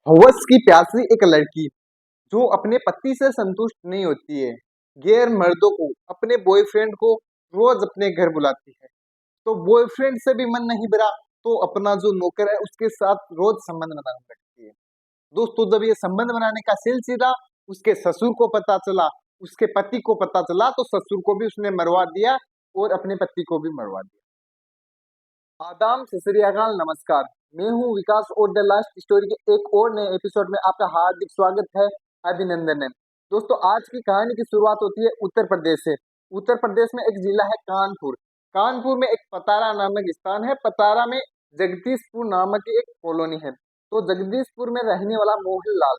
हवस की प्यासी एक लड़की जो अपने पति से संतुष्ट नहीं होती है, गैर मर्दों को, अपने बॉयफ्रेंड को रोज अपने घर बुलाती है। तो बॉयफ्रेंड से भी मन नहीं भरा तो अपना जो नौकर है उसके साथ रोज संबंध बनाने लगती है। दोस्तों, जब ये संबंध बनाने का सिलसिला उसके ससुर को पता चला, उसके पति को पता चला, तो ससुर को भी उसने मरवा दिया और अपने पति को भी मरवा दिया। आदाम सत श्री अकाल, नमस्कार। मैं हूं विकास और द लास्ट स्टोरी के एक और नए एपिसोड में आपका हार्दिक स्वागत है, अभिनंदन है। दोस्तों, आज की कहानी की शुरुआत होती है उत्तर प्रदेश से। उत्तर प्रदेश में एक जिला है कानपुर। कानपुर में एक पतारा नामक स्थान है। पतारा में जगदीशपुर नामक एक कॉलोनी है। तो जगदीशपुर में रहने वाला मोहनलाल,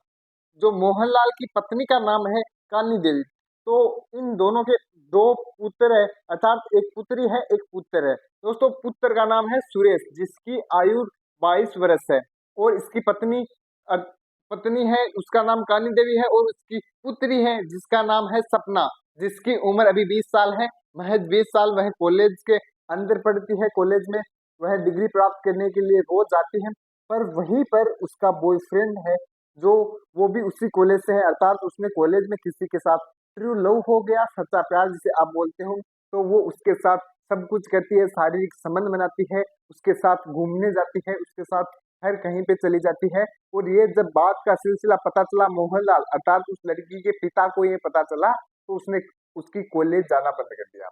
जो मोहनलाल की पत्नी का नाम है काली देवी। तो इन दोनों के दो पुत्र है, अर्थात एक पुत्री है, एक पुत्र है। दोस्तों, पुत्र का नाम है सुरेश, जिसकी आयु 22 वर्ष है। और इसकी पत्नी है, उसका नाम काली देवी है। और उसकी पुत्री है जिसका नाम है सपना, जिसकी उम्र अभी 20 साल है। महज 20 साल। वह कॉलेज के अंदर पढ़ती है। कॉलेज में वह डिग्री प्राप्त करने के लिए रोज आती है। पर वहीं पर उसका बॉयफ्रेंड है, जो वो भी उसी कॉलेज से है, अर्थात उसने कॉलेज में किसी के साथ ट्रू लव हो गया, सच्चा प्यार जिसे आप बोलते हो। तो वो उसके साथ सब कुछ करती है, शारीरिक संबंध बनाती है, उसके साथ घूमने जाती है, उसके साथ हर कहीं पे चली जाती है। और ये जब बात का सिलसिला पता चला मोहनलाल अर्थात उस लड़की के पिता को ये पता चला, तो उसने उसकी कॉलेज जाना बंद कर दिया।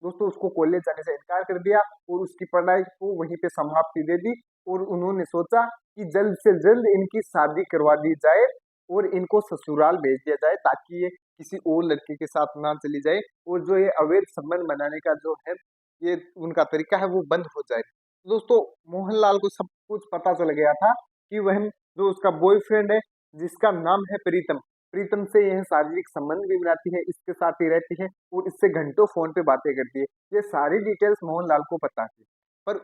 दोस्तों, उसको कॉलेज जाने से इनकार कर दिया और उसकी पढ़ाई को वहीं पे समाप्ति दे दी। और उन्होंने सोचा कि जल्द से जल्द इनकी शादी करवा दी जाए और इनको ससुराल भेज दिया जाए, ताकि ये किसी और लड़के के साथ ना चली जाए और जो ये अवैध संबंध बनाने का जो है ये उनका तरीका है वो बंद हो जाए। दोस्तों, मोहनलाल को सब कुछ पता चल गया था कि वह जो उसका बॉयफ्रेंड है, जिसका नाम है प्रीतम, प्रीतम से यह शारीरिक संबंध भी बनाती है, इसके साथ ही रहती है और इससे घंटों फोन पे बातें करती है। ये सारी डिटेल्स मोहनलाल को पता थी। पर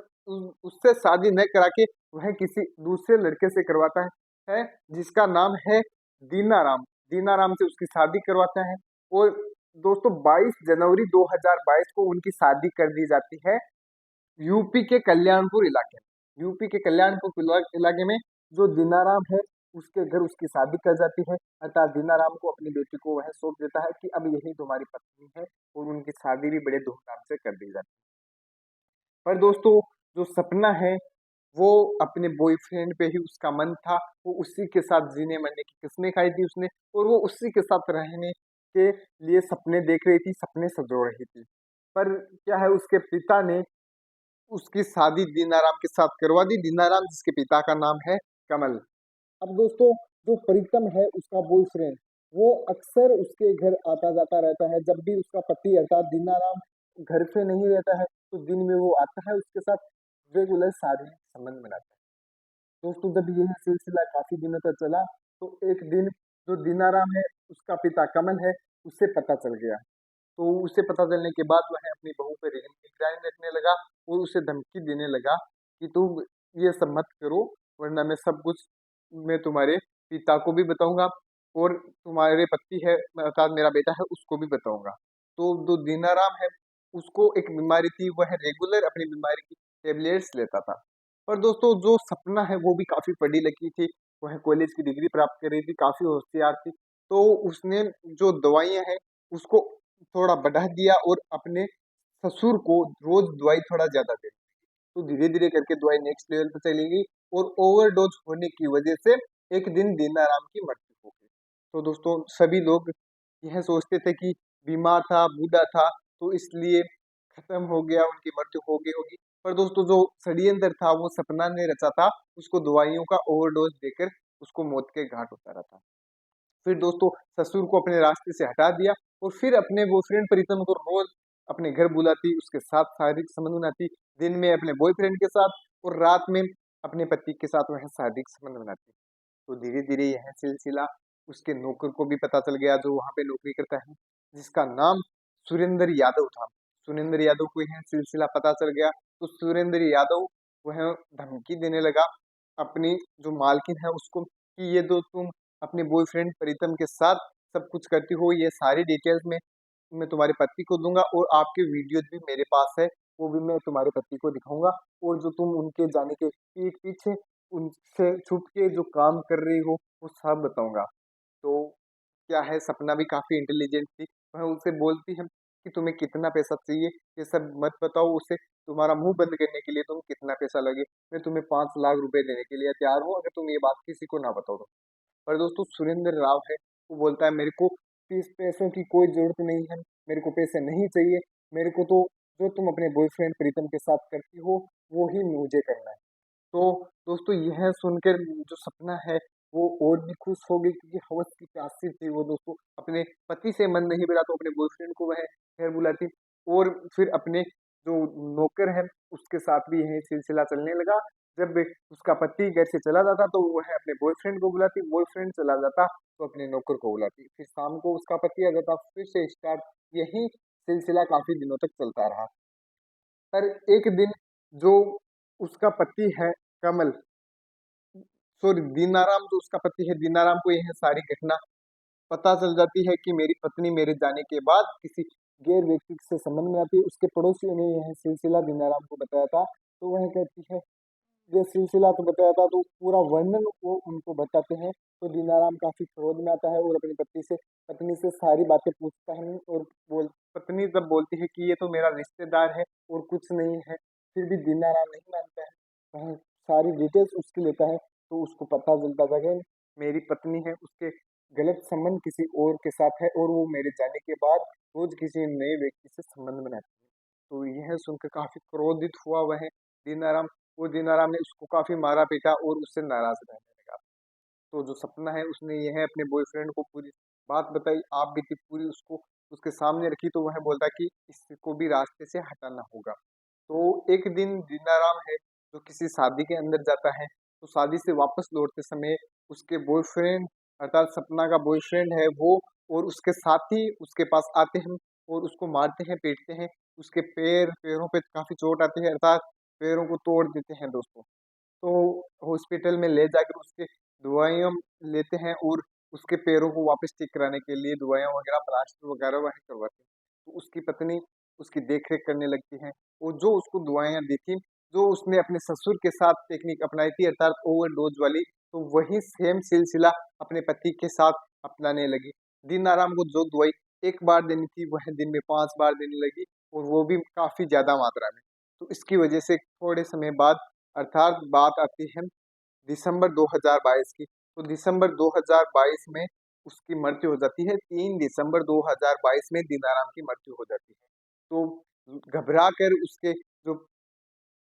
उससे शादी न करा के वह किसी दूसरे लड़के से करवाता है, जिसका नाम है दीनाराम। दीनाराम से उसकी शादी करवाता है। और दोस्तों, 22 जनवरी 2022 को उनकी शादी कर दी जाती है यूपी के कल्याणपुर इलाके में। यूपी के कल्याणपुर इलाके में जो दीनाराम है, उसके घर उसकी शादी कर जाती है। अर्थात दीनाराम को अपनी बेटी को वह सौंप देता है कि अब यही तुम्हारी पत्नी है। और उनकी शादी भी बड़े धूमधाम से कर दी जाती है। पर दोस्तों, जो सपना है वो अपने बॉयफ्रेंड पे ही उसका मन था। वो उसी के साथ जीने मरने की कस्में खाई थी उसने, और वो उसी के साथ रहने के लिए सपने देख रही थी, सपने संजो रही थी। पर क्या है, उसके पिता ने उसकी शादी दीनाराम के साथ करवा दी। दीनाराम, जिसके पिता का नाम है कमल। अब दोस्तों, जो प्रीतम है उसका बॉयफ्रेंड, वो अक्सर उसके घर आता जाता रहता है। जब भी उसका पति अर्थात दीनाराम घर पे नहीं रहता है, तो दिन में वो आता है, उसके साथ रेगुलर शारीरिक संबंध बनाता है। दोस्तों, जब यह सिलसिला काफी दिनों तक चला, तो एक दिन जो दीनाराम है, उसका पिता कमल है, उसे पता चल गया। तो उसे पता चलने के बाद वह अपनी बहू पर निगरानी रखने लगा और उसे धमकी देने लगा कि तुम ये सब मत करो, वरना मैं सब कुछ मैं तुम्हारे पिता को भी बताऊंगा और तुम्हारे पति है अर्थात मेरा बेटा है उसको भी बताऊंगा। तो जो दीनाराम है, उसको एक बीमारी थी, वह रेगुलर अपनी बीमारी की टेबलेट्स लेता था। पर दोस्तों, जो सपना है वो भी काफी पढ़ी लिखी थी। वह कॉलेज की डिग्री प्राप्त कर रही थी, काफी होशियार थी। तो उसने जो दवाइयां हैं उसको थोड़ा बढ़ा दिया और अपने ससुर को रोज दवाई थोड़ा ज्यादा दे दी। तो धीरे धीरे करके दवाई नेक्स्ट लेवल पर चली गई और ओवरडोज होने की वजह से एक दिन दीनाराम की मृत्यु हो गई। तो दोस्तों, सभी लोग यह सोचते थे कि बीमार था, बूढ़ा था, तो इसलिए खत्म हो गया, उनकी मृत्यु हो गई होगी। पर दोस्तों, जो षड्यंत्र था वो सपना ने रचा था, उसको दवाइयों का ओवरडोज देकर उसको मौत के घाट उतारा था। फिर दोस्तों, ससुर को अपने रास्ते से हटा दिया और फिर अपने बॉयफ्रेंड प्रीतम को रोज अपने घर बुलाती, उसके साथ शारीरिक संबंध बनाती। दिन में अपने बॉयफ्रेंड के साथ और रात में अपने पति के साथ वह शारीरिक संबंध बनाती। तो धीरे धीरे यह सिलसिला उसके नौकर को भी पता चल गया, जो वहां पे नौकरी करता है, जिसका नाम सुरेंद्र यादव था। सुरेंद्र यादव को यह सिलसिला पता चल गया, तो सुरेंद्र यादव वह धमकी देने लगा अपनी जो मालकिन है उसको कि ये जो तुम अपने बॉयफ्रेंड प्रीतम के साथ सब कुछ करती हो, ये सारी डिटेल्स में मैं तुम्हारे पति को दूंगा और आपके वीडियोज भी मेरे पास है, वो भी मैं तुम्हारे पति को दिखाऊंगा। और जो तुम उनके जाने के पीठ पीछे उनसे छुप के जो काम कर रही हो वो सब बताऊंगा। तो क्या है, सपना भी काफी इंटेलिजेंट थी। वह उनसे बोलती है कि तुम्हें कितना पैसा चाहिए, ये सब मत बताओ उसे, तुम्हारा मुंह बंद करने के लिए तुम कितना पैसा लगे, मैं तुम्हें 5 लाख रुपए देने के लिए तैयार हूँ अगर तुम ये बात किसी को ना बताओ तो। पर दोस्तों सुरेंद्र राव है, वो बोलता है मेरे को इस पैसों की कोई जरूरत नहीं है, मेरे को पैसे नहीं चाहिए, मेरे को तो जो तुम अपने बॉयफ्रेंड प्रीतम के साथ करती हो वो ही मुझे करना है। तो दोस्तों यह सुनकर जो सपना है वो और भी खुश हो गई, क्योंकि हवस की प्यासी थी वो दोस्तों। अपने पति से मन नहीं भरा तो अपने बॉयफ्रेंड को वह घर बुलाती, और फिर अपने जो नौकर है उसके साथ भी यही सिलसिला चलने लगा। जब उसका पति घर से चला जाता तो वह अपने बॉयफ्रेंड को बुलाती, बॉयफ्रेंड चला जाता तो अपने नौकर को बुलाती, फिर शाम को उसका पति आ जाता, फिर से स्टार्ट। यही सिलसिला काफी दिनों तक चलता रहा। पर एक दिन जो उसका पति है कमल, सॉरी दीनाराम, जो उसका पति है दीनाराम को यह सारी घटना पता चल जाती है कि मेरी पत्नी मेरे जाने के बाद किसी गैर व्यक्ति से संबंध में आती है। उसके पड़ोसियों ने यह सिलसिला दीनाराम को बताया था, तो वह कहती है ये सिलसिला तो बताया था, तो पूरा वर्णन वो उनको बताते हैं। तो दीनाराम काफी क्रोध में आता है और अपनी पत्नी से सारी बातें पूछता है, और पत्नी जब बोलती है कि ये तो मेरा रिश्तेदार है और कुछ नहीं है, फिर भी दीनाराम नहीं मानता है, वह सारी डिटेल्स उसकी लेता है। तो उसको पता चलता था कि मेरी पत्नी है, उसके गलत संबंध किसी और के साथ है, और वो मेरे जाने के बाद रोज किसी नए व्यक्ति से संबंध बनाती है। तो यह सुनकर काफी क्रोधित हुआ वह दीनाराम, वो दीनाराम ने उसको काफी मारा पीटा और उससे नाराज रहने लगा। तो जो सपना है उसने यह अपने बॉयफ्रेंड को पूरी बात बताई, आप बीती पूरी उसको उसके सामने रखी, तो वह बोलता कि इसको भी रास्ते से हटाना होगा। तो एक दिन दीनाराम है जो किसी शादी के अंदर जाता है, तो शादी से वापस लौटते समय उसके बॉयफ्रेंड अर्थात सपना का बॉयफ्रेंड है वो और उसके साथी उसके पास आते हैं और उसको मारते हैं, पीटते हैं। उसके पैरों पे काफी चोट आती है, अर्थात पैरों को तोड़ देते हैं दोस्तों। तो हॉस्पिटल में ले जाकर उसके दवाइयाँ लेते हैं और उसके पैरों को वापस ठीक कराने के लिए दवाइयाँ वगैरह प्लास्टर वगैरह वह करवाते हैं। तो उसकी पत्नी उसकी देख रेख करने लगती है, और जो उसको दवाइयाँ दी थी, जो उसने अपने ससुर के साथ टेक्निक अपनाई थी अर्थात ओवरडोज वाली, तो वही सेम सिलसिला अपने पति के साथ अपनाने लगी। दिन आराम को जो दवाई एक बार देनी थी वह दिन में 5 बार देने लगी, और वो भी काफी ज्यादा मात्रा में। तो इसकी वजह से थोड़े समय बाद अर्थात बात आती है दिसंबर 2022 की, तो दिसंबर 2022 में उसकी मृत्यु हो जाती है। 3 दिसंबर 2022 में दीनाराम की मृत्यु हो जाती है। तो घबरा कर उसके जो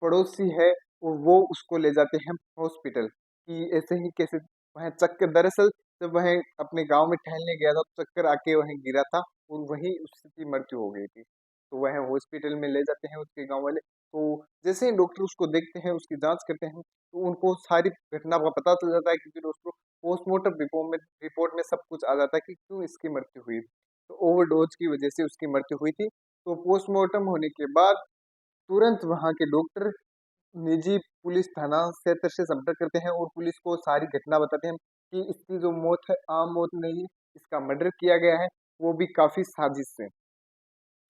पड़ोसी है वो उसको ले जाते हैं हॉस्पिटल, कि ऐसे ही कैसे वह चक्कर, दरअसल जब वह अपने गांव में टहलने गया था तो चक्कर आके वह गिरा था और वहीं उसकी मृत्यु हो गई थी। तो वह हॉस्पिटल में ले जाते हैं उसके गांव वाले। तो जैसे ही डॉक्टर उसको देखते हैं, उसकी जांच करते हैं, तो उनको सारी घटना का पता चल जाता है, क्योंकि दोस्तों पोस्टमार्टम रिपोर्ट में सब कुछ आ जाता है कि क्यों इसकी मृत्यु हुई। तो ओवरडोज की वजह से उसकी मृत्यु हुई थी। तो पोस्टमार्टम होने के बाद तुरंत वहां के डॉक्टर निजी पुलिस थाना क्षेत्र से संपर्क करते हैं और पुलिस को सारी घटना बताते हैं कि इसकी जो मौत है आम मौत नहीं है, इसका मर्डर किया गया है, वो भी काफी साजिश से।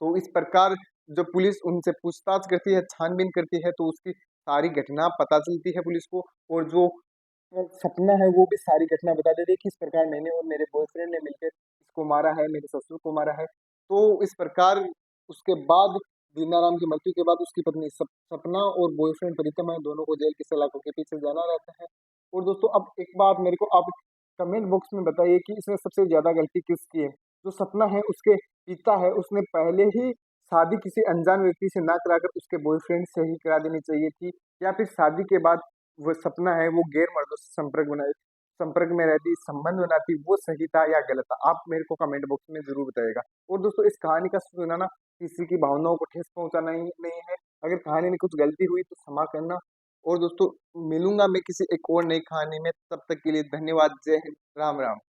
तो इस प्रकार जब पुलिस उनसे पूछताछ करती है, छानबीन करती है, तो उसकी सारी घटना पता चलती है पुलिस को। और जो सपना है वो भी सारी घटना बता देती है कि इस प्रकार मैंने और मेरे बॉयफ्रेंड ने मिलकर इसको मारा है, मेरे ससुर को मारा है। तो इस प्रकार उसके बाद दीनाराम की मृत्यु के बाद उसकी पत्नी सपना और बॉयफ्रेंड प्रीतम है, दोनों को जेल की सलाखों के पीछे जाना रहता है। और दोस्तों अब एक बात मेरे को आप कमेंट बॉक्स में बताइए कि इसमें सबसे ज्यादा गलती किसकी है। जो सपना है उसके पिता है, उसने पहले ही शादी किसी अनजान व्यक्ति से ना कराकर उसके बॉयफ्रेंड से ही करा देनी चाहिए थी, या फिर शादी के बाद वो सपना है वो गैर मर्दों से संपर्क में रहती, संबंध बनाती, वो सही था या गलत था, आप मेरे को कमेंट बॉक्स में जरूर बताइएगा। और दोस्तों इस कहानी का सुनाना किसी की भावनाओं को ठेस पहुंचाना ही नहीं है। अगर कहानी में कुछ गलती हुई तो क्षमा करना। और दोस्तों मिलूंगा मैं किसी एक और नई कहानी में, तब तक के लिए धन्यवाद। जय हिंद, राम राम।